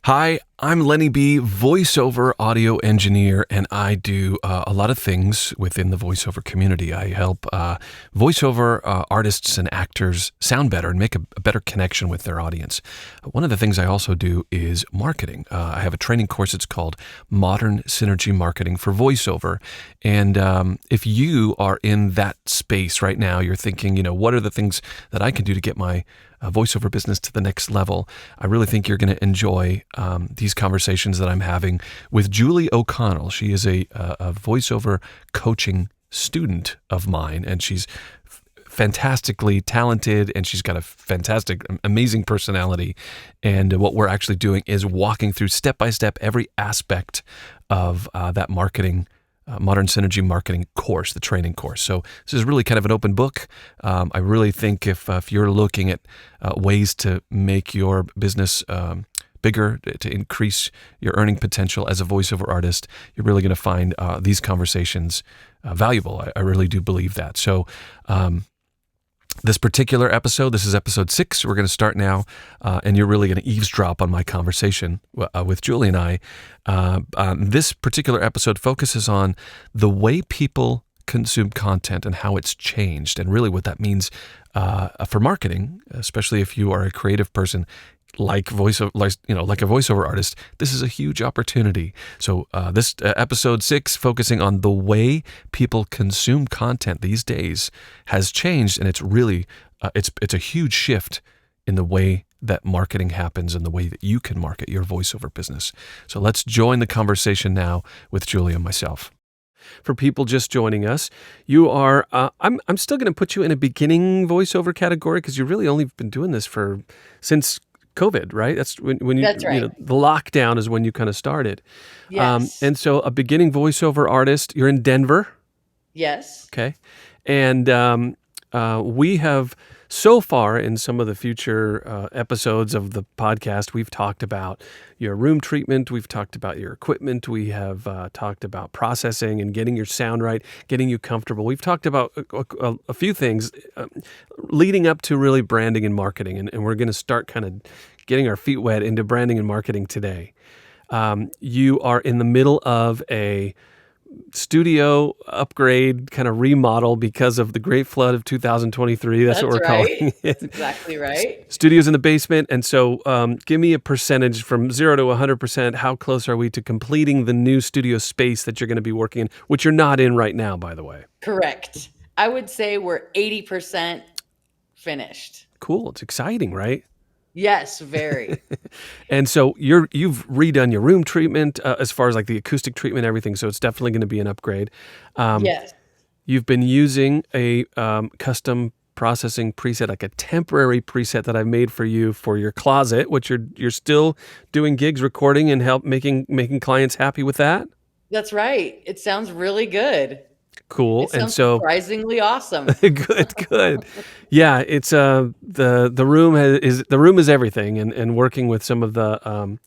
Hi, I'm Lenny B, voiceover audio engineer, and I do a lot of things within the voiceover community. I help voiceover artists and actors sound better and make a better connection with their audience. One of the things I also do is marketing. I have a training course. It's called Modern Synergy Marketing for Voiceover. And if you are in that space right now, you're thinking, what are the things that I can do to get my voiceover business to the next level? I really think you're going to enjoy these conversations that I'm having with Julie OConnell. She is a voiceover coaching student of mine, and she's fantastically talented, and she's got a fantastic, amazing personality. And what we're actually doing is walking through step by step every aspect of that marketing Modern Synergy Marketing course, the training course. So this is really kind of an open book. I really think if you're looking at ways to make your business bigger, to increase your earning potential as a voiceover artist, you're really going to find these conversations valuable. I really do believe that. So this particular episode, this is episode 6. We're going to start now, and you're really going to eavesdrop on my conversation with Julie and I. This particular episode focuses on the way people consume content and how it's changed, and really what that means for marketing, especially if you are a creative person like a voiceover artist. This is a huge opportunity. So this episode 6, focusing on the way people consume content these days, has changed, and it's really it's a huge shift in the way that marketing happens and the way that you can market your voiceover business. So let's join the conversation now with Julie and myself. For people just joining us, you are, I'm still going to put you in a beginning voiceover category because you really only been doing this since COVID, right? That's when you, That's right. the lockdown is when you kind of started. Yes. And so a beginning voiceover artist, you're in Denver. Yes. Okay. And we have so far in some of the future episodes of the podcast, we've talked about your room treatment. We've talked about your equipment. We have talked about processing and getting your sound right, getting you comfortable. We've talked about a few things leading up to really branding and marketing. And we're going to start kind of getting our feet wet into branding and marketing today. You are in the middle of a studio upgrade, kind of remodel because of the great flood of 2023. That's what we're calling it. That's exactly right. Studio's in the basement. And so give me a percentage from 0 to 100%. How close are we to completing the new studio space that you're going to be working in, which you're not in right now, by the way? Correct. I would say we're 80% finished. Cool. It's exciting, right? Yes, very. And so you've redone your room treatment as far as like the acoustic treatment, everything. So it's definitely going to be an upgrade. Yes. You've been using a custom processing preset, like a temporary preset that I've made for you for your closet, which you're still doing gigs, recording, and making clients happy with that. That's right. It sounds really good. Cool. It sounds And so surprisingly awesome. good. Yeah, it's the room is everything, and working with some of the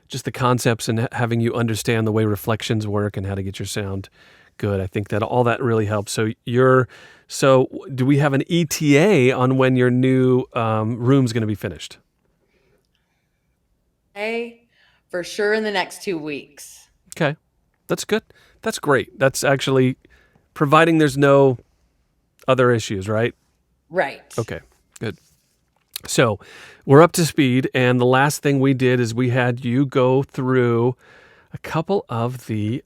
just the concepts and having you understand the way reflections work and how to get your sound good. I think that all that really helps. So do we have an ETA on when your new room's going to be finished? Hey, for sure in the next 2 weeks. Okay, that's good. That's great. That's actually providing there's no other issues, right? Right. Okay, good. So we're up to speed, and the last thing we did is we had you go through a couple of the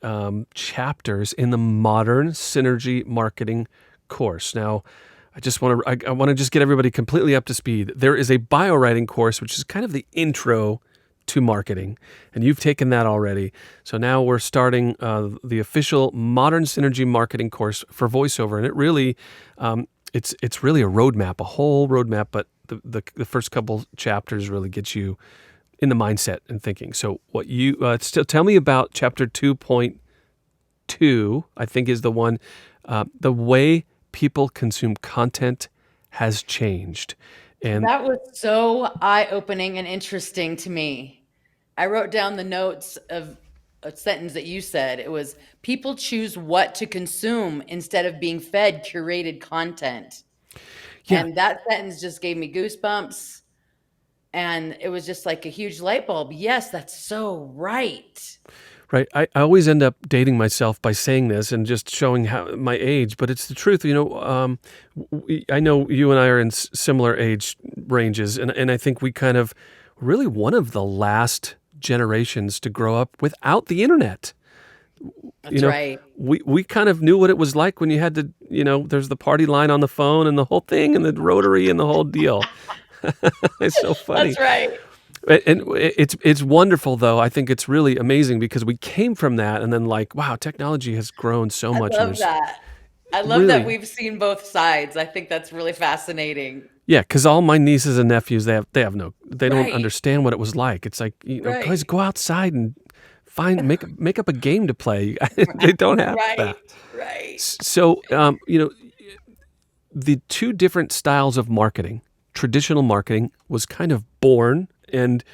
chapters in the Modern Synergy Marketing course. Now, I want to just get everybody completely up to speed. There is a bio writing course, which is kind of the intro to marketing, and you've taken that already. So now we're starting the official Modern Synergy Marketing course for voiceover, and it really it's really a roadmap, a whole roadmap. But the first couple chapters really get you in the mindset and thinking. So what you tell me about chapter 2.2, I think is the one, the way people consume content has changed. And That was so eye-opening and interesting to me. I wrote down the notes of a sentence that you said. It was, people choose what to consume instead of being fed curated content. yeah, And that sentence just gave me goosebumps. And it was just like a huge light bulb. Yes, that's so right. Right. I always end up dating myself by saying this and just showing how my age, but it's the truth. I know you and I are in similar age ranges, and I think we kind of really one of the last generations to grow up without the internet. That's right. We kind of knew what it was like when you had to, there's the party line on the phone and the whole thing and the rotary and the whole deal. It's so funny. That's right. And it's wonderful, though. I think it's really amazing because we came from that, and then wow, technology has grown so much. I love that. I love that we've seen both sides. I think that's really fascinating. Yeah, because all my nieces and nephews, they don't understand what it was like. It's like, guys, go outside and make up a game to play. They don't have that. Right. So, the two different styles of marketing, traditional marketing was kind of born and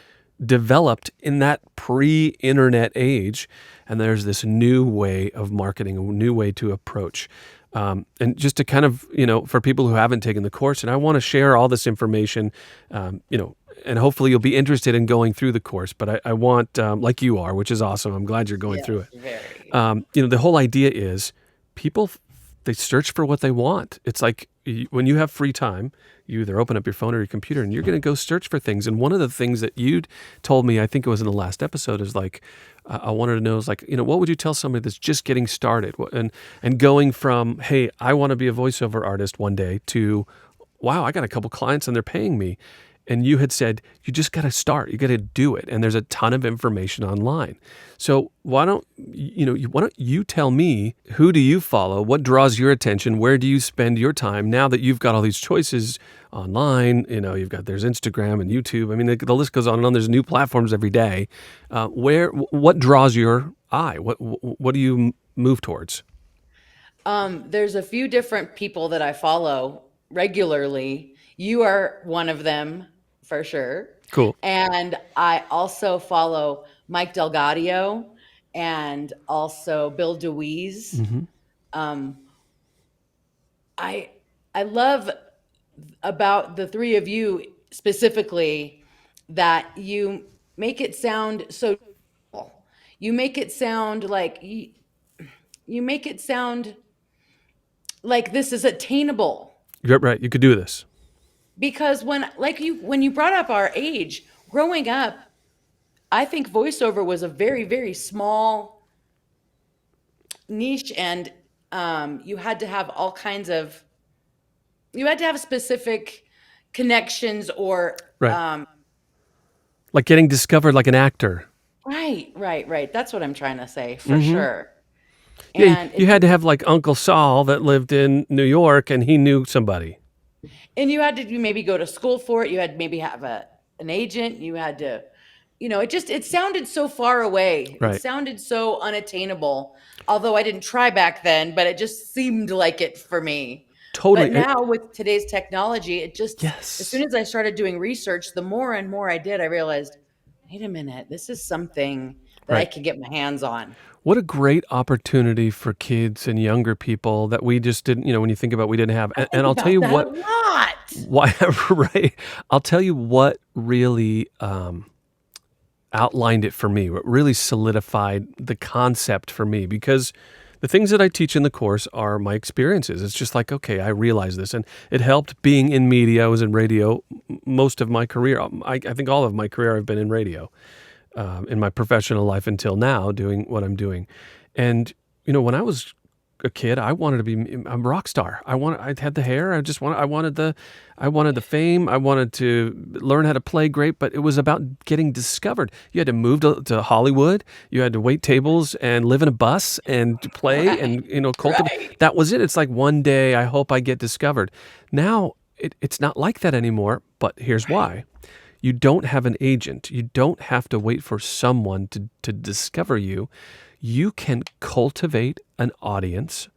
developed in that pre-internet age, and there's this new way of marketing, a new way to approach. And just to kind of, for people who haven't taken the course, and I want to share all this information, and hopefully you'll be interested in going through the course, but I want, like you are, which is awesome. I'm glad you're going through it. Very. The whole idea is people, they search for what they want. It's like when you have free time, you either open up your phone or your computer and you're going to go search for things. And one of the things that you'd told me, I think it was in the last episode, is like, I wanted to know is like, what would you tell somebody that's just getting started and going from, hey, I want to be a voiceover artist one day to, wow, I got a couple clients and they're paying me. And you had said, you just got to start, you got to do it. And there's a ton of information online. So why don't you tell me, who do you follow? What draws your attention? Where do you spend your time now that you've got all these choices online? There's Instagram and YouTube. I mean, the list goes on and on. There's new platforms every day. What draws your eye? What do you move towards? There's a few different people that I follow regularly. You are one of them for sure. Cool. And I also follow Mike Delgadio and also Bill DeWeese. Mm-hmm. I love about the three of you specifically that you make it sound so. You make it sound like this is attainable. You're right. You could do this. Because when you brought up our age, growing up, I think voiceover was a very, very small niche, and you had to have specific connections or right. Like getting discovered like an actor. Right. That's what I'm trying to say, for sure. Yeah, and you had to have like Uncle Saul that lived in New York and he knew somebody. And you had to maybe go to school for it. You had maybe have an agent. You had to, it sounded so far away. Right. It sounded so unattainable. Although I didn't try back then, but it just seemed like it for me. Totally. But now with today's technology, it just, yes. As soon as I started doing research, the more and more I did, I realized, wait a minute, this is something that I can get my hands on. What a great opportunity for kids and younger people that we just didn't, when you think about, we didn't have. And I'll tell you what, why, right? I'll tell you what really outlined it for me, what really solidified the concept for me, because the things that I teach in the course are my experiences. It's just like, okay, I realize this. And it helped being in media. I was in radio most of my career. I think all of my career I've been in radio. In my professional life until now, doing what I'm doing. And, when I was a kid, I wanted to be a rock star. I had the hair. I wanted the fame. I wanted to learn how to play great, but it was about getting discovered. You had to move to Hollywood. You had to wait tables and live in a bus and play and, cultivate. Right. That was it. It's like one day I hope I get discovered. Now it's not like that anymore, but here's why. You don't have an agent. You don't have to wait for someone to discover you. You can cultivate an audience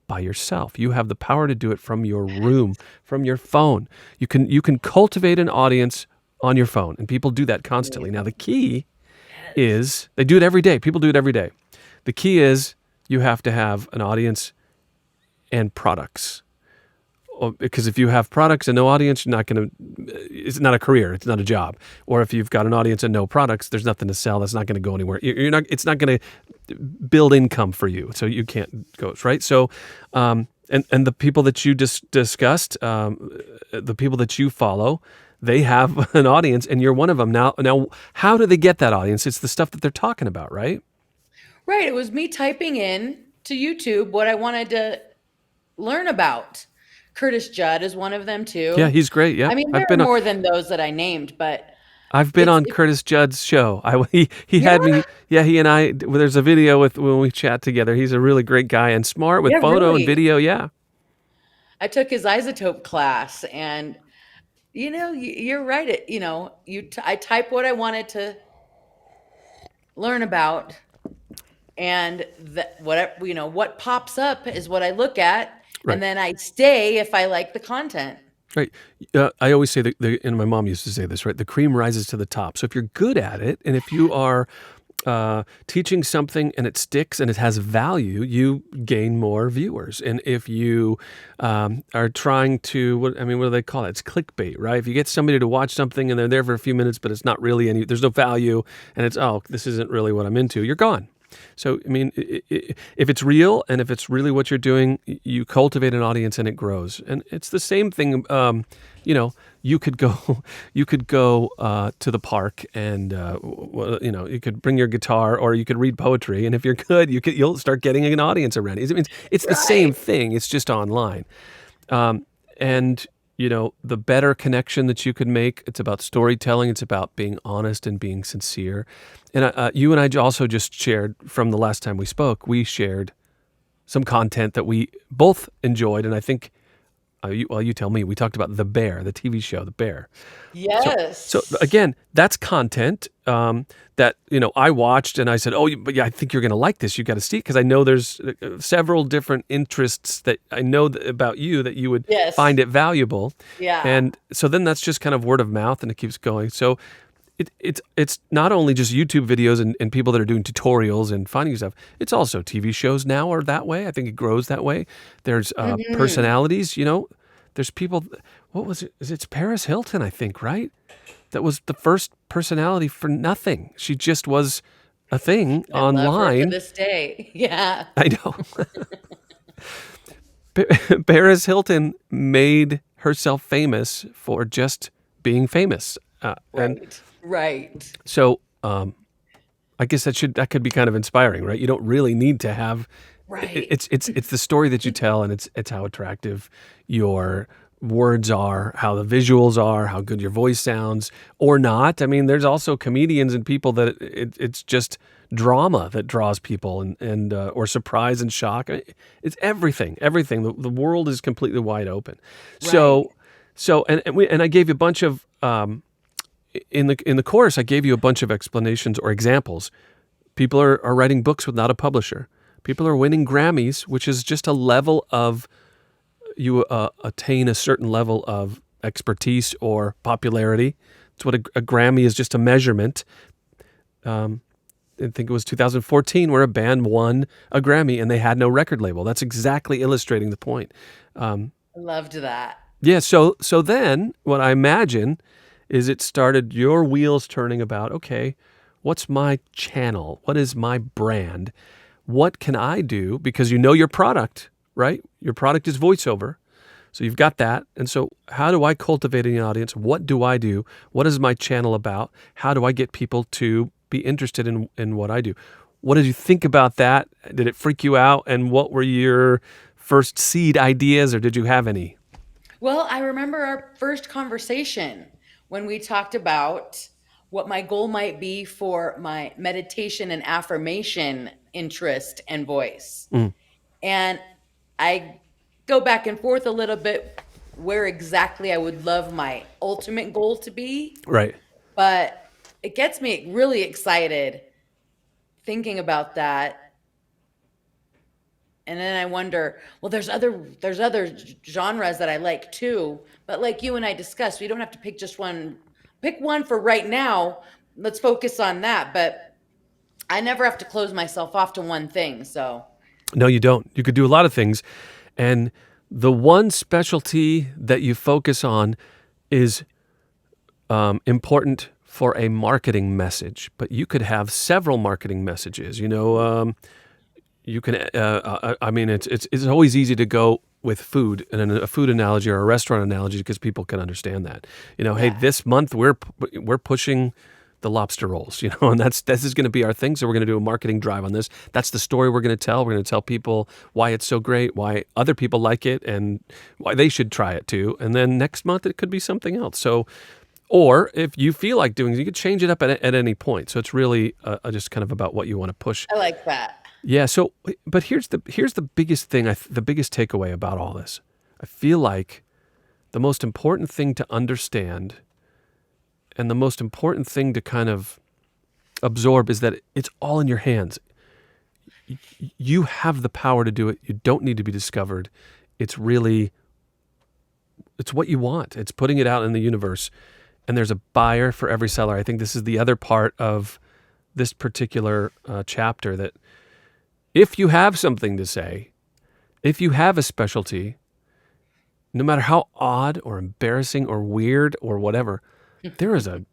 by yourself. You have the power to do it from your room, from your phone. You can cultivate an audience on your phone, and people do that constantly. Now, the key is they do it every day. People do it every day. The key is you have to have an audience and products. because if you have products and no audience, you're not going to. It's not a career. It's not a job. Or if you've got an audience and no products, there's nothing to sell. That's not going to go anywhere. You're not. It's not going to build income for you. So you can't go right. So, and the people that you discussed, the people that you follow, they have an audience, and you're one of them. Now, how do they get that audience? It's the stuff that they're talking about, right? Right. It was me typing in to YouTube what I wanted to learn about. Curtis Judd is one of them Yeah, too. he's great. I Yep, mean, there are more than those that I named, but I've been it's on Curtis Judd's show. He yeah, had me. Yeah, he and I. There's a video with when we chat together. He's a really great guy and smart with yeah, photo and really. video. Yeah, I took his isotope class, and you're right. I type what I wanted to learn about, and what pops up is what I look at, and right, then I stay if I like the content. right. I always say and my mom used to say this, right? The cream rises to the top. So if you're good at it, and if you are teaching something and it sticks and it has value, you gain more viewers. And if you are trying to, what do they call it? It's clickbait, right? If you get somebody to watch something and they're there for a few minutes, but it's not really there's no value, and it's, oh, this isn't really what I'm into, you're gone. So, I mean, if it's real and if it's really what you're doing, you cultivate an audience and it grows. And it's the same thing. You could go, to the park and you could bring your guitar or you could read poetry. And if you're good, you'll start getting an audience around you. I mean, it's the same Right. thing. It's just online. And the better connection that you could make, it's about storytelling. It's about being honest and being sincere. And you and I also just shared from the last time we spoke, we shared some content that we both enjoyed. And I think, you tell me, we talked about The Bear, the TV show, The Bear. So Yes. again, that's content that I watched and I said, "Oh, but yeah, I think you're going to like this. You got to see," because I know there's several different interests that I know about you that you would Yes. find it valuable, Yeah. and so then that's just kind of word of mouth and it keeps going. So it's not only just YouTube videos and people that are doing tutorials and finding stuff. It's also TV shows now are that way. I think it grows that way. There's Hmm. personalities. There's people. What was it? It's Paris Hilton, I think, right? That was the first personality for nothing. She just was a thing I love her to online. this day. Yeah. I know. Paris Hilton made herself famous for just being famous, and Right. Right. so I guess that could be kind of inspiring, right? You don't really need to have. Right. It's the story that you tell, and it's how attractive your words are, how the visuals are, how good your voice sounds, or not. I mean, there's also comedians and people that it's just drama that draws people, and or surprise and shock. It's everything, everything. The world is completely wide open. Right. So and I gave you a bunch of in the course. I gave you a bunch of explanations or examples. People are writing books without a publisher. People are winning Grammys, which is just a level of you attain a certain level of expertise or popularity. It's what a Grammy is, just a measurement. I think it was 2014 where a band won a Grammy and they had no record label. That's exactly illustrating the point. I loved that. Yeah. So then what I imagine is it started your wheels turning about, okay, what's my channel? What is my brand? What can I do? Because you know your product, right? Your product is voiceover. So you've got that. And so how do I cultivate an audience? What do I do? What is my channel about? How do I get people to be interested in what I do? What did you think about that? Did it freak you out? And what were your first seed ideas, or did you have any? Well, I remember our first conversation when we talked about what my goal might be for my meditation and affirmation interest and voice. Mm, And I go back and forth a little bit where exactly I would love my ultimate goal to be, right. but it gets me really excited thinking about that. And then I wonder, well, there's other genres that I like too, but like you and I discussed, we don't have to pick just one. Pick one for right now. Let's focus on that, but I never have to close myself off to one thing. So, No, you don't. You could do a lot of things. And The one specialty that you focus on is important for a marketing message, but you could have several marketing messages. You can. I mean, it's always easy to go with food and a food analogy or a restaurant analogy because people can understand that. Hey, Yeah. this month we're pushing the lobster rolls. And this is going to be our thing. So we're going to do a marketing drive on this. That's the story we're going to tell. We're going to tell people why it's so great, why other people like it, and why they should try it too. And then next month it could be something else. So. Or if you feel like doing it, you could change it up at any point. So it's really just kind of about what you want to push. I like that. Yeah. So, but here's the biggest thing. The biggest takeaway about all this. I feel like the most important thing to understand, and the most important thing to kind of absorb, is that it's all in your hands. You have the power to do it. You don't need to be discovered. It's what you want. It's putting it out in the universe. And there's a buyer for every seller. I think this is the other part of this particular chapter, that if you have something to say, if you have a specialty, no matter how odd or embarrassing or weird or whatever, there is a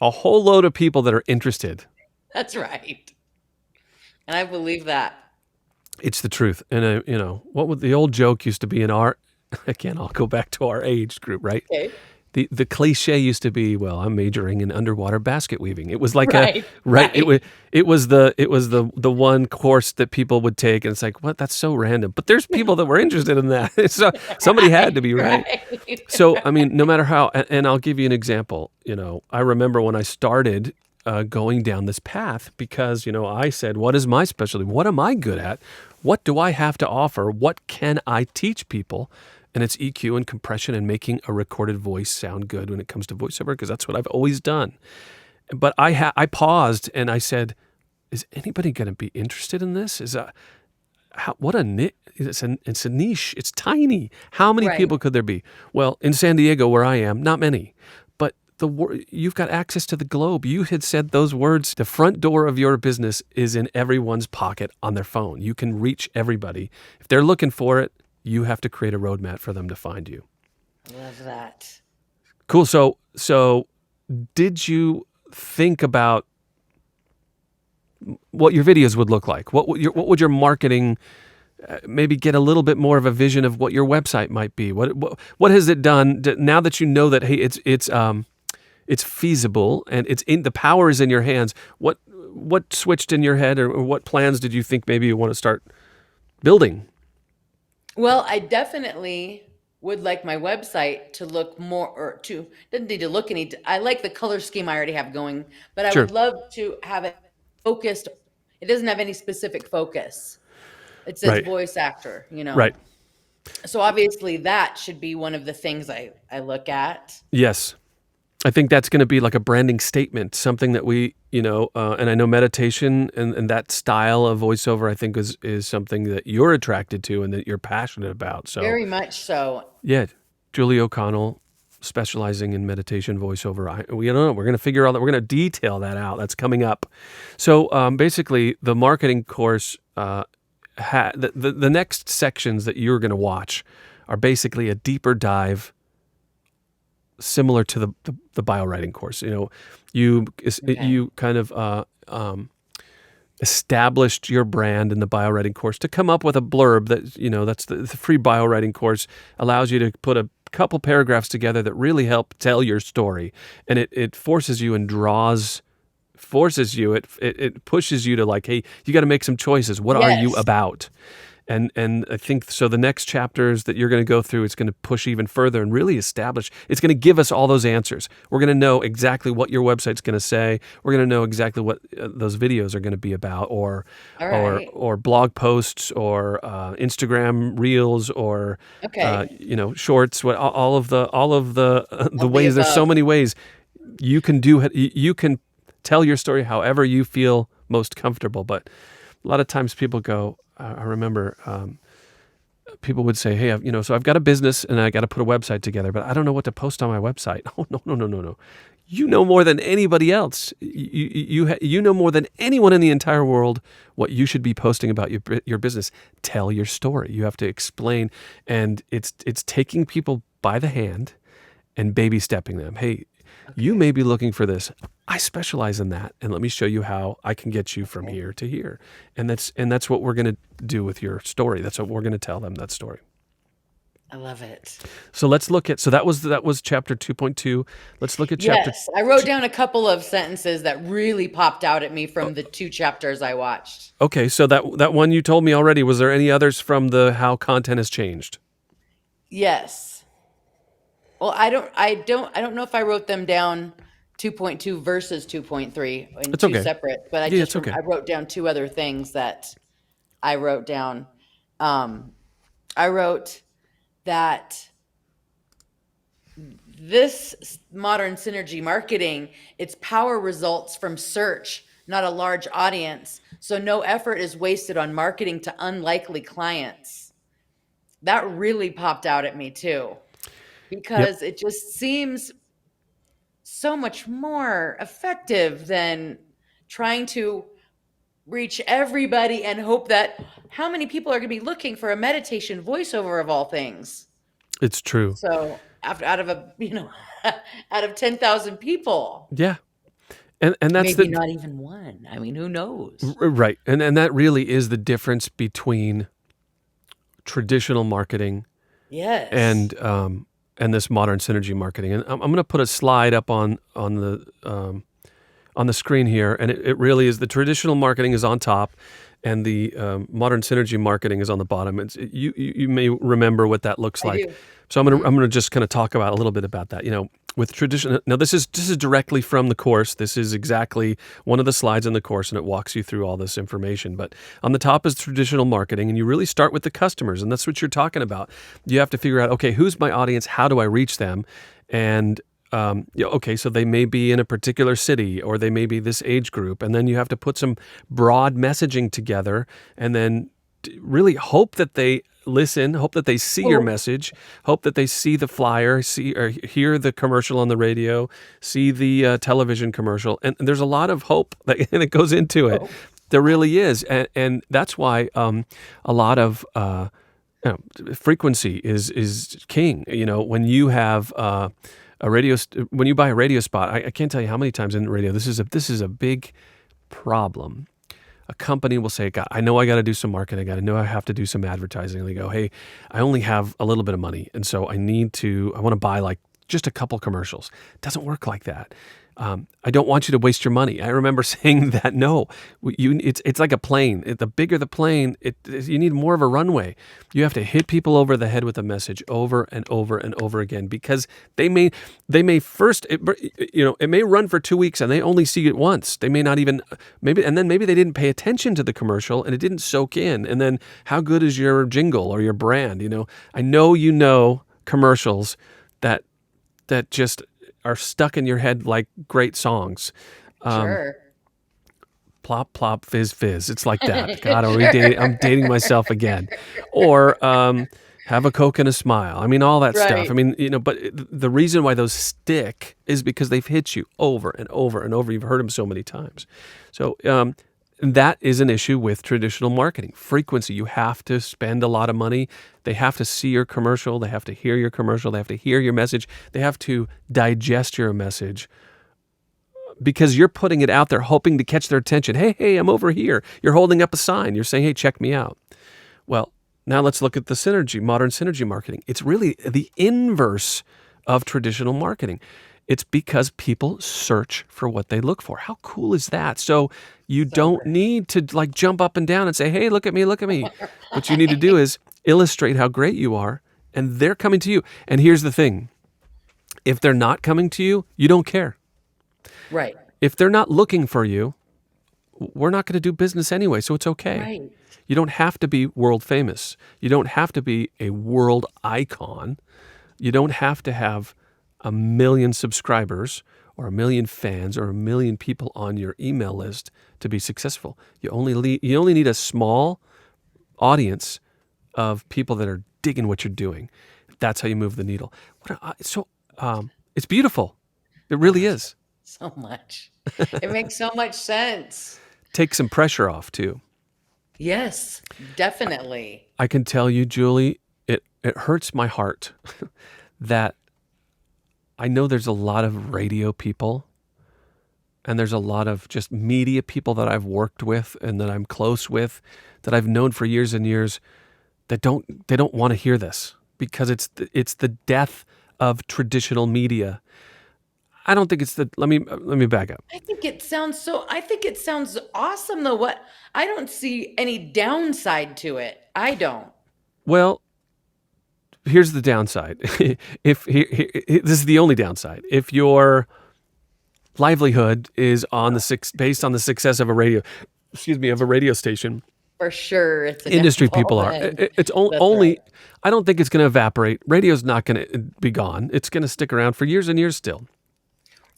whole load of people that are interested. That's right. And I believe that. It's the truth. And, what would the old joke used to be in our, again, I'll go back to our age group, right? Okay. The cliche used to be, well, I'm majoring in underwater basket weaving. It was like Right. It was the one course that people would take, and it's like, what? That's so random. But there's people that were interested in that. So somebody had to be right. So I mean, no matter how, and I'll give you an example. I remember when I started going down this path, because I said, what is my specialty? What am I good at? What do I have to offer? What can I teach people? And it's EQ and compression and making a recorded voice sound good when it comes to voiceover, because that's what I've always done. But I paused and I said, is anybody going to be interested in this? It's a niche. It's tiny. How many Right. people could there be? Well, in San Diego, where I am, not many. But you've got access to the globe. You had said those words. The front door of your business is in everyone's pocket on their phone. You can reach everybody. If they're looking for it, you have to create a roadmap for them to find you. Love that. Cool. So did you think about what your videos would look like? What would your marketing, maybe get a little bit more of a vision of what your website might be? What has it done now that you know that, hey, it's feasible and the power is in your hands? What switched in your head, or what plans did you think maybe you want to start building? Well, I definitely would like my website to look more, or doesn't need to look any, I like the color scheme I already have going, but I Sure. would love to have it focused. It doesn't have any specific focus. It says Right. voice actor, Right. So obviously that should be one of the things I look at. Yes. I think that's going to be like a branding statement, something that we, and I know meditation and that style of voiceover, I think is something that you're attracted to and that you're passionate about. So Very much so. yeah, Julie OConnell, specializing in meditation voiceover. We're going to figure out that we're going to detail that out. That's coming up. So basically, the marketing course, the next sections that you're going to watch are basically a deeper dive, similar to the bio writing course. You kind of established your brand in the bio writing course to come up with a blurb that that's the free bio writing course allows you to put a couple paragraphs together that really help tell your story, and it forces you and it pushes you to, like, hey, you got to make some choices. What are you Yes. about? And I think so the next chapters that you're going to go through, it's going to push even further and really establish, it's going to give us all those answers. We're going to know exactly what your website's going to say. We're going to know exactly what those videos are going to be about, or All right. or blog posts, or Instagram reels, or Okay. shorts. All of the the ways. There's so above. many ways you can you can tell your story however you feel most comfortable. But a lot of times people go, I remember people would say, hey, so I've got a business and I got to put a website together, but I don't know what to post on my website. Oh, no, no, no, no, no. You know more than anybody else. You know more than anyone in the entire world what you should be posting about your business. Tell your story. You have to explain, and it's taking people by the hand and baby stepping them. Hey, you may be looking for this. I specialize in that, and let me show you how I can get you from here to here. And that's what we're going to do with your story. That's what we're going to tell them, that story. I love it. So let's look at, that was chapter 2.2. Let's look at chapter. Yes, I wrote down a couple of sentences that really popped out at me from the 2 chapters I watched. Okay, so that one you told me already. Was there any others from the how content has changed? Yes. Well, I don't know if I wrote them down 2.2 versus 2.3 in It's two okay. separate, but It's okay. I wrote down 2 other things that I wrote down. I wrote that this modern synergy marketing, its power results from search, not a large audience. So no effort is wasted on marketing to unlikely clients. That really popped out at me too, because it just seems so much more effective than trying to reach everybody and hope that how many people are going to be looking for a meditation voiceover of all things. It's true. So out of out of 10,000 people. Yeah. And that's maybe not even one. I mean, who knows? Right. And that really is the difference between traditional marketing Yes. and this modern synergy marketing. And I'm going to put a slide up on the screen here, and it really is, the traditional marketing is on top, and the modern synergy marketing is on the bottom. You may remember what that looks like. do. So I'm gonna just kind of talk about a little bit about that. With tradition. Now this is directly from the course. This is exactly one of the slides in the course, and it walks you through all this information. But on the top is traditional marketing, and you really start with the customers, and that's what you're talking about. You have to figure out, okay, who's my audience? How do I reach them? And okay, so they may be in a particular city, or they may be this age group, and then you have to put some broad messaging together, and then really hope that they listen, hope that they see your message, hope that they see the flyer, see or hear the commercial on the radio, see the television commercial, and there's a lot of hope that goes into it. There really is, and that's why a lot of frequency is king. When you have when you buy a radio spot, I can't tell you how many times in radio this is a big problem. A company will say, God, I know I got to do some marketing. I know I have to do some advertising. And they go, hey, I only have a little bit of money, and so I want to buy like just a couple commercials. It doesn't work like that. I don't want you to waste your money. I remember saying that, no, it's like a plane. The bigger the plane, you need more of a runway. You have to hit people over the head with a message over and over and over again, because they may first, it may run for 2 weeks and they only see it once. They may not even, maybe they didn't pay attention to the commercial and it didn't soak in. And then how good is your jingle or your brand? I know commercials that just are stuck in your head like great songs. Sure. Plop, plop, fizz, fizz. It's like that. God, I'm dating myself again. Or have a Coke and a smile. I mean, all that stuff. I mean, but the reason why those stick is because they've hit you over and over and over. You've heard them so many times. So that is an issue with traditional marketing. Frequency. You have to spend a lot of money. They have to see your commercial. They have to hear your commercial. They have to hear your message. They have to digest your message, because you're putting it out there hoping to catch their attention. Hey, I'm over here. You're holding up a sign. You're saying, hey, check me out. Well, now let's look at the modern synergy marketing. It's really the inverse of traditional marketing. It's because people search for what they look for. How cool is that? So you don't need to like jump up and down and say, hey, look at me, look at me. What you need to do is illustrate how great you are, and they're coming to you. And here's the thing. If they're not coming to you, you don't care. Right. If they're not looking for you, we're not going to do business anyway, so it's okay. Right. You don't have to be world famous. You don't have to be a world icon. You don't have to have 1 million subscribers or 1 million fans or 1 million people on your email list to be successful. You only need a small audience of people that are digging what you're doing. That's how you move the needle. It's beautiful. It really is. So much. It makes so much sense. Take some pressure off too. Yes, definitely. I can tell you, Julie, it hurts my heart that I know there's a lot of radio people and there's a lot of just media people that I've worked with and that I'm close with, that I've known for years and years, that they don't want to hear this because it's the death of traditional media. I don't think it's let me back up. I think it sounds awesome though. I don't see any downside to it. I don't. Well, here's the downside. This is the only downside. If your livelihood is based on the success of a radio station, for sure, it's an industry people are. It's only. Right. I don't think it's going to evaporate. Radio's not going to be gone. It's going to stick around for years and years still.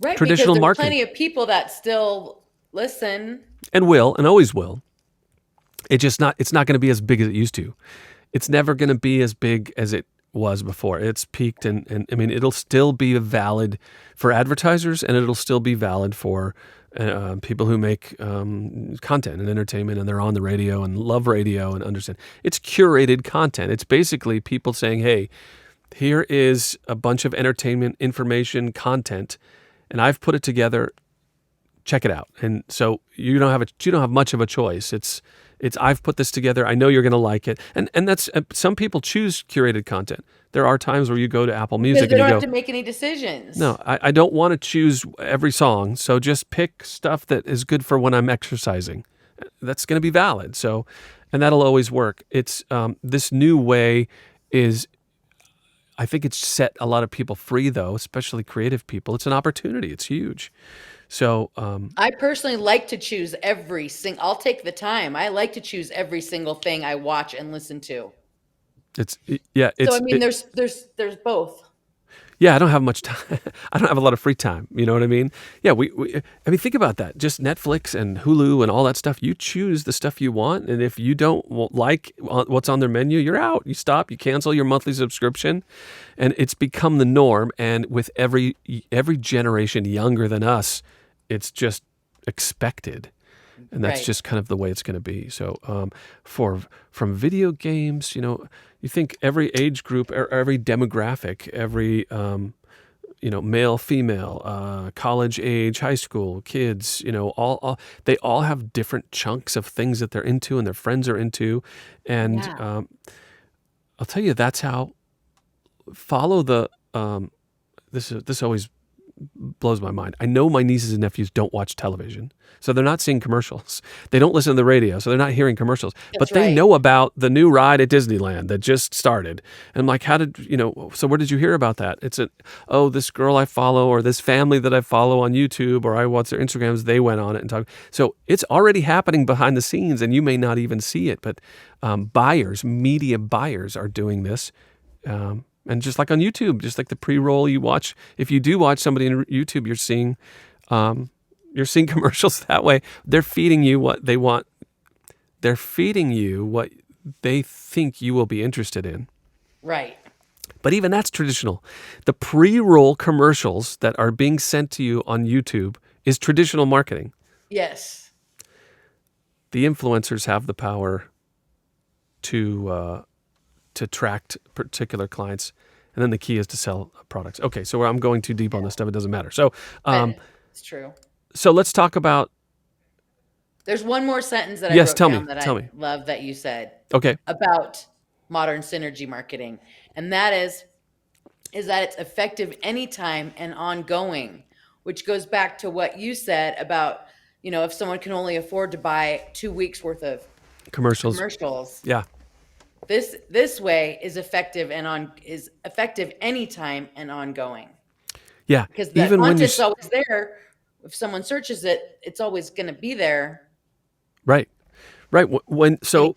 Right, traditional because there's marketing. Plenty of people that still listen and will and always will. It's not going to be as big as it used to. It's never going to be as big as it was before. It's peaked, and I mean, it'll still be valid for advertisers, and it'll still be valid for people who make content and entertainment, and they're on the radio and love radio and understand. It's curated content. It's basically people saying, hey, here is a bunch of entertainment, information, content, and I've put it together. Check it out. And so you don't have much of a choice. It's I've put this together. I know you're going to like it. And that's some people choose curated content. There are times where you go to Apple Music and you go, don't have to make any decisions. No, I don't want to choose every song. So just pick stuff that is good for when I'm exercising. That's going to be valid. So, and that'll always work. It's this new way is, I think it's set a lot of people free though, especially creative people. It's an opportunity. It's huge. So I personally like to choose I'll take the time. I like to choose every single thing I watch and listen to. So I mean, there's both. Yeah, I don't have much time. I don't have a lot of free time. You know what I mean? Yeah, I mean, think about that. Just Netflix and Hulu and all that stuff. You choose the stuff you want, and if you don't like what's on their menu, you're out. You stop. You cancel your monthly subscription, and it's become the norm. And with every generation younger than us, it's just expected, and that's just kind of the way it's going to be. So, from video games, you think every age group, or every demographic, every male, female, college age, high school kids, all they all have different chunks of things that they're into and their friends are into, and I'll tell you, that's how follow the. This always blows my mind. I know my nieces and nephews don't watch television, so they're not seeing commercials. They don't listen to the radio, so they're not hearing commercials. But they know about the new ride at Disneyland that just started. And I'm like, so where did you hear about that? It's this girl I follow, or this family that I follow on YouTube, or I watch their Instagrams, they went on it and talked. So it's already happening behind the scenes, and you may not even see it, but media buyers are doing this. And just like on YouTube, just like the pre-roll you watch, if you do watch somebody on YouTube, you're seeing commercials that way. They're feeding you what they want. They're feeding you what they think you will be interested in. Right. But even that's traditional. The pre-roll commercials that are being sent to you on YouTube is traditional marketing. Yes. The influencers have the power to attract particular clients, and then the key is to sell products. Okay, so I'm going too deep on this stuff. It doesn't matter. So it's true. So let's talk about. There's one more sentence that I wrote down that I love that you said. Okay. About modern synergy marketing, and that is that it's effective anytime and ongoing, which goes back to what you said about if someone can only afford to buy 2 weeks worth of commercials. Yeah. This way is effective anytime and ongoing. Yeah, because the content's always there. If someone searches it, it's always going to be there. Right. It's so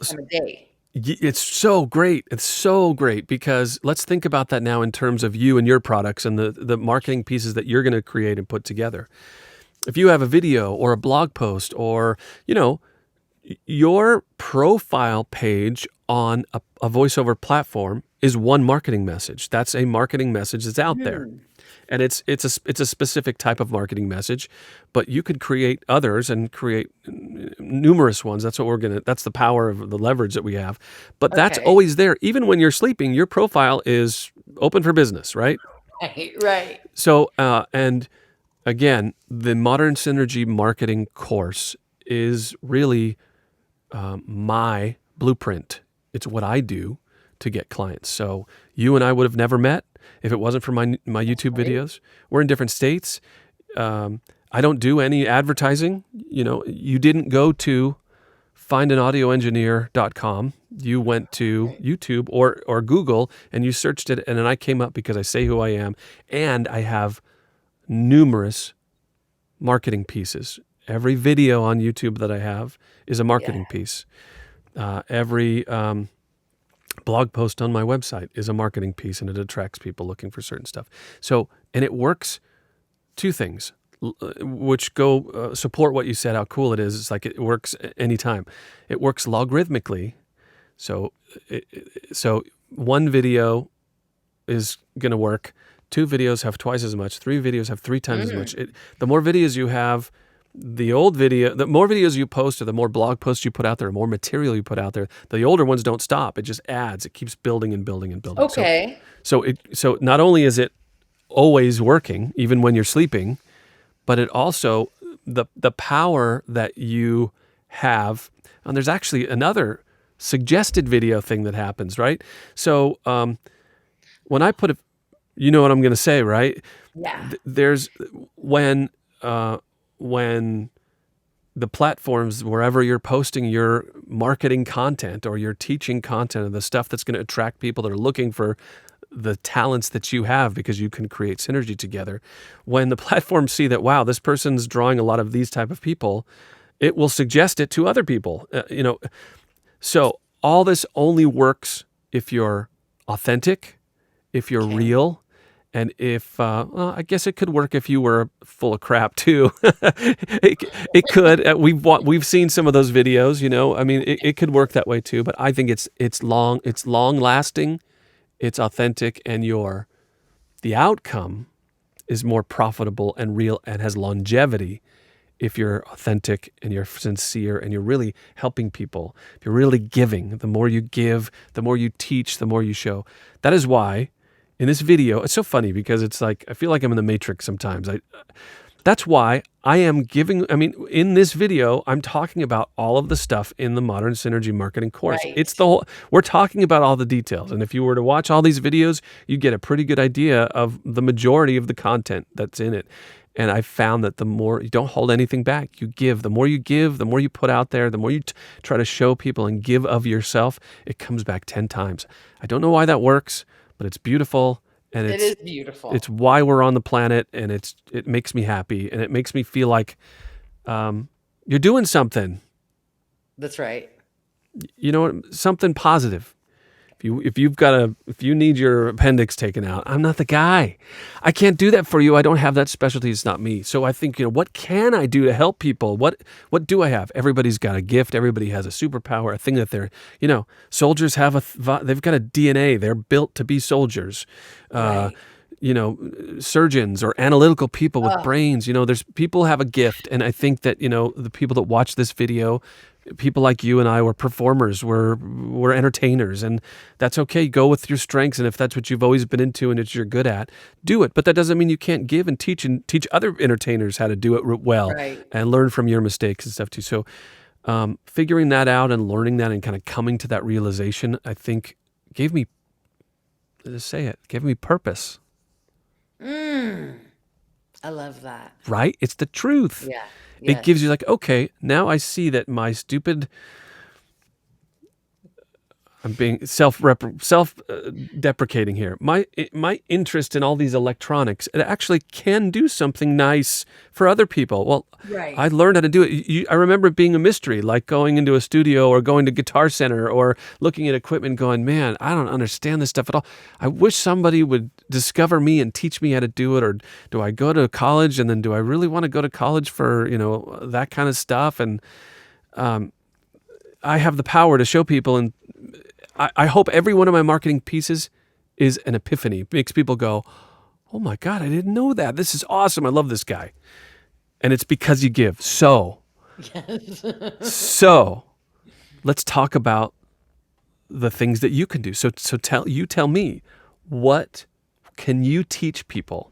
great. It's so great because let's think about that now in terms of you and your products and the marketing pieces that you're going to create and put together. If you have a video or a blog post or Your profile page on a voiceover platform is one marketing message. That's a marketing message that's out there. And it's a specific type of marketing message, but you could create others and create numerous ones. That's the power of the leverage that we have. But that's Okay. always there. Even when you're sleeping, your profile is open for business, right? Right. So, and again, the Modern Synergy Marketing course is really my blueprint. It's what I do to get clients. So you and I would have never met if it wasn't for my YouTube videos. We're in different states. I don't do any advertising. You didn't go to findanaudioengineer.com. You went to YouTube or Google and you searched it, and then I came up because I say who I am, and I have numerous marketing pieces. Every video on YouTube that I have is a marketing piece. Every blog post on my website is a marketing piece, and it attracts people looking for certain stuff. So, and it works. Two things, which go support what you said, how cool it is. It's like it works anytime. It works logarithmically. So, so one video is going to work. 2 videos have twice as much. 3 videos have 3 times as much. The more videos you have, the more videos you post, or the more blog posts you put out there, the more material you put out there. The older ones don't stop. It just adds. It keeps building and building and building. Okay. So not only is it always working, even when you're sleeping, but it also, the power that you have, and there's actually another suggested video thing that happens, right? So when I put you know what I'm going to say, right? Yeah. There's when the platforms, wherever you're posting your marketing content or your teaching content, and the stuff that's going to attract people that are looking for the talents that you have, because you can create synergy together. When the platforms see that, wow, this person's drawing a lot of these type of people, it will suggest it to other people. So all this only works if you're authentic, if you're real, and if I guess it could work if you were full of crap too. it could. We've seen some of those videos. I mean, it could work that way too. But I think it's long lasting, it's authentic, and the outcome is more profitable and real and has longevity if you're authentic and you're sincere and you're really helping people. If you're really giving, the more you give, the more you teach, the more you show. That is why in this video, it's so funny because it's like, I feel like I'm in the Matrix sometimes. That's why I am giving, in this video, I'm talking about all of the stuff in the Modern Synergy Marketing course. Right. It's we're talking about all the details. And if you were to watch all these videos, you get a pretty good idea of the majority of the content that's in it. And I found that the more you don't hold anything back, you give. The more you give, the more you put out there, the more you try to show people and give of yourself, it comes back 10 times. I don't know why that works, but it's beautiful, and it is beautiful. It's why we're on the planet, and it makes me happy, and it makes me feel like you're doing something. That's right. Something positive. If you need your appendix taken out, I'm not the guy. I can't do that for you. I don't have that specialty. It's not me. So I think, what can I do to help people? What do I have? Everybody's got a gift. Everybody has a superpower, a thing that they're, soldiers have they've got a DNA. They're built to be soldiers. Right. Surgeons or analytical people with brains, there's people have a gift. And I think that, the people that watch this video, people like you and I, were performers, we're entertainers, and that's okay. Go with your strengths, and if that's what you've always been into and it's you're good at, do it. But that doesn't mean you can't give and teach other entertainers how to do it well, right, and learn from your mistakes and stuff too. So figuring that out and learning that and kind of coming to that realization, I think gave me purpose. I love that. Right? It's the truth. Yeah. It gives you like, okay, now I see that my stupid, I'm being self-deprecating here. My interest in all these electronics, it actually can do something nice for other people. Well, Right. I learned how to do it. I remember it being a mystery, like going into a studio or going to Guitar Center or looking at equipment going, man, I don't understand this stuff at all. I wish somebody would discover me and teach me how to do it. Or do I go to college, and then do I really want to go to college for, that kind of stuff? And I have the power to show people, and I hope every one of my marketing pieces is an epiphany. Makes people go, oh my God, I didn't know that. This is awesome. I love this guy. And it's because you give. So let's talk about the things that you can do. So tell me, what can you teach people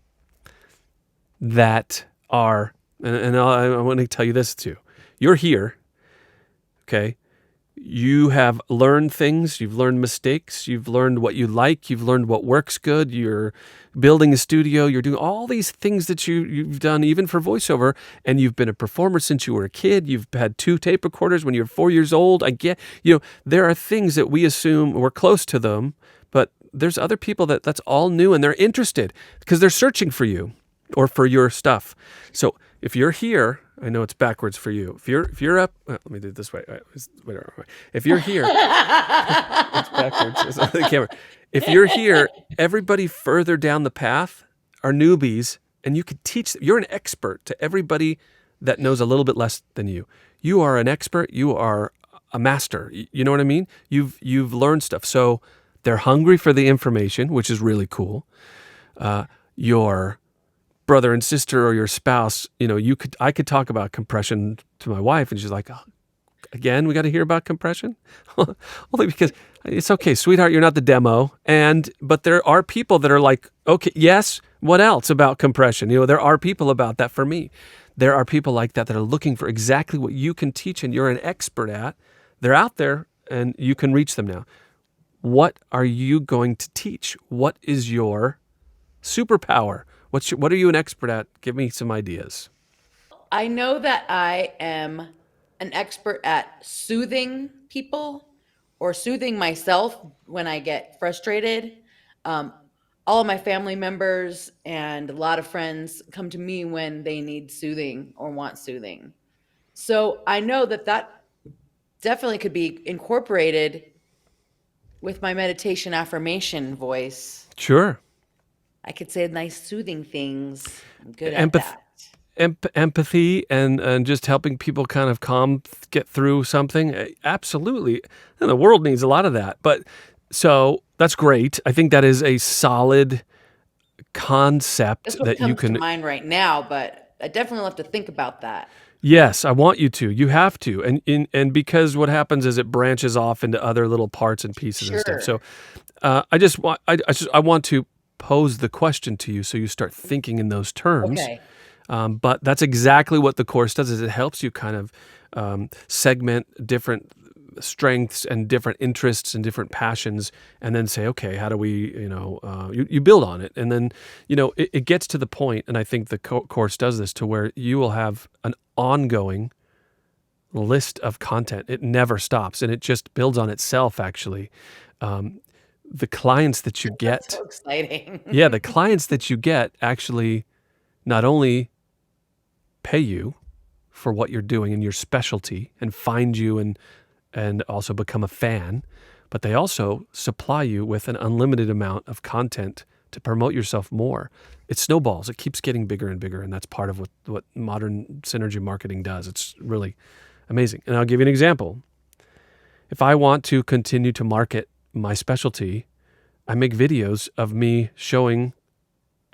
that are, and I want to tell you this too. You're here, okay? You have learned things, you've learned mistakes, you've learned what you like, you've learned what works good, you're building a studio, you're doing all these things that you've done even for voiceover, and you've been a performer since you were a kid, you've had 2 tape recorders when you were 4 years old. I get, there are things that we assume we're close to them, but there's other people that's all new and they're interested because they're searching for you or for your stuff. So if you're here, I know it's backwards for you. If you're up, let me do it this way. If you're here, it's backwards. It's on the camera. If you're here, everybody further down the path are newbies, and you could teach them. You're an expert to everybody that knows a little bit less than you. You are an expert. You are a master. You know what I mean? You've learned stuff. So they're hungry for the information, which is really cool. Your brother and sister or your spouse, I could talk about compression to my wife, and she's like, oh, again, we got to hear about compression? Only because it's okay, sweetheart, you're not the demo. But there are people that are like, okay, yes, what else about compression? There are people about that for me. There are people like that are looking for exactly what you can teach and you're an expert at. They're out there and you can reach them now. What are you going to teach? What is your superpower? What are you an expert at? Give me some ideas. I know that I am an expert at soothing people or soothing myself when I get frustrated. All of my family members and a lot of friends come to me when they need soothing or want soothing. So I know that definitely could be incorporated with my meditation affirmation voice. Sure. I could say nice soothing things. I'm good at that. Empathy and just helping people kind of get through something. Absolutely. And the world needs a lot of that. But so that's great. I think that is a solid concept That's what that you can. Comes to mind right now, but I definitely have to think about that. Yes, I want you to. You have to. And because what happens is it branches off into other little parts and pieces and stuff. So I want to pose the question to you so you start thinking in those terms. Okay. But that's exactly what the course does, is it helps you kind of segment different strengths and different interests and different passions, and then say, okay, how do we, you build on it. And then, it gets to the point, and I think the course does this, to where you will have an ongoing list of content. It never stops, and it just builds on itself, actually. The clients that you get. That's so exciting. Yeah, the clients that you get actually not only pay you for what you're doing and your specialty and find you and also become a fan, but they also supply you with an unlimited amount of content to promote yourself more. It snowballs. It keeps getting bigger and bigger, and that's part of what modern synergy marketing does. It's really amazing. And I'll give you an example. If I want to continue to market my specialty, I make videos of me showing,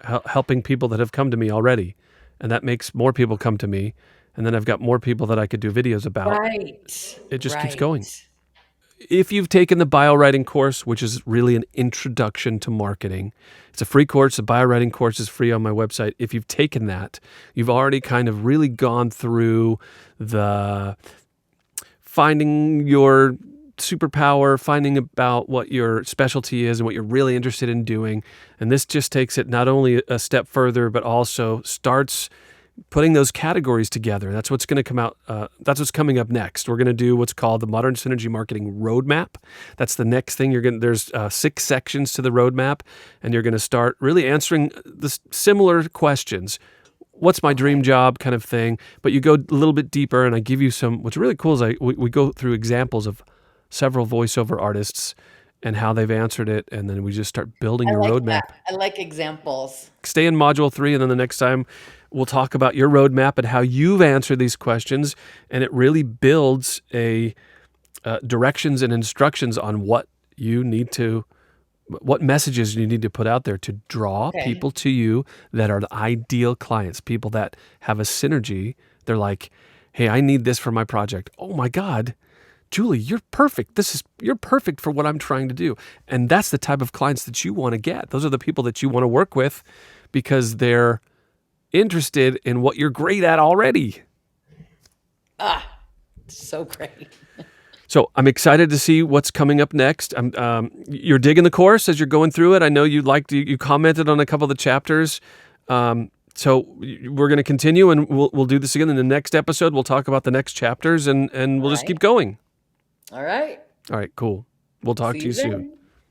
helping people that have come to me already. And that makes more people come to me. And then I've got more people that I could do videos about. Right. It just keeps going. If you've taken the bio writing course, which is really an introduction to marketing, it's a free course. The bio writing course is free on my website. If you've taken that, you've already kind of really gone through the finding your superpower, finding about what your specialty is and what you're really interested in doing. And this just takes it not only a step further, but also starts putting those categories together. That's what's going to come out. That's what's coming up next. We're going to do what's called the Modern Synergy Marketing Roadmap. That's the next thing. There's 6 sections to the roadmap, and you're going to start really answering the similar questions. What's my dream job kind of thing? But you go a little bit deeper, and I give you some. What's really cool is we go through examples of several voiceover artists and how they've answered it, and then we just start building your roadmap. That. I like examples. Stay in module 3, and then the next time we'll talk about your roadmap and how you've answered these questions, and it really builds a directions and instructions on what messages you need to put out there to draw people to you that are the ideal clients, people that have a synergy. They're like, hey, I need this for my project. Oh my God, Julie, you're perfect. You're perfect for what I'm trying to do. And that's the type of clients that you want to get. Those are the people that you want to work with because they're interested in what you're great at already. So great. So I'm excited to see what's coming up next. You're digging the course as you're going through it. I know you commented on a couple of the chapters. So we're going to continue, and we'll do this again in the next episode. We'll talk about the next chapters, and we'll just keep going. All right. All right, cool. We'll talk to you soon.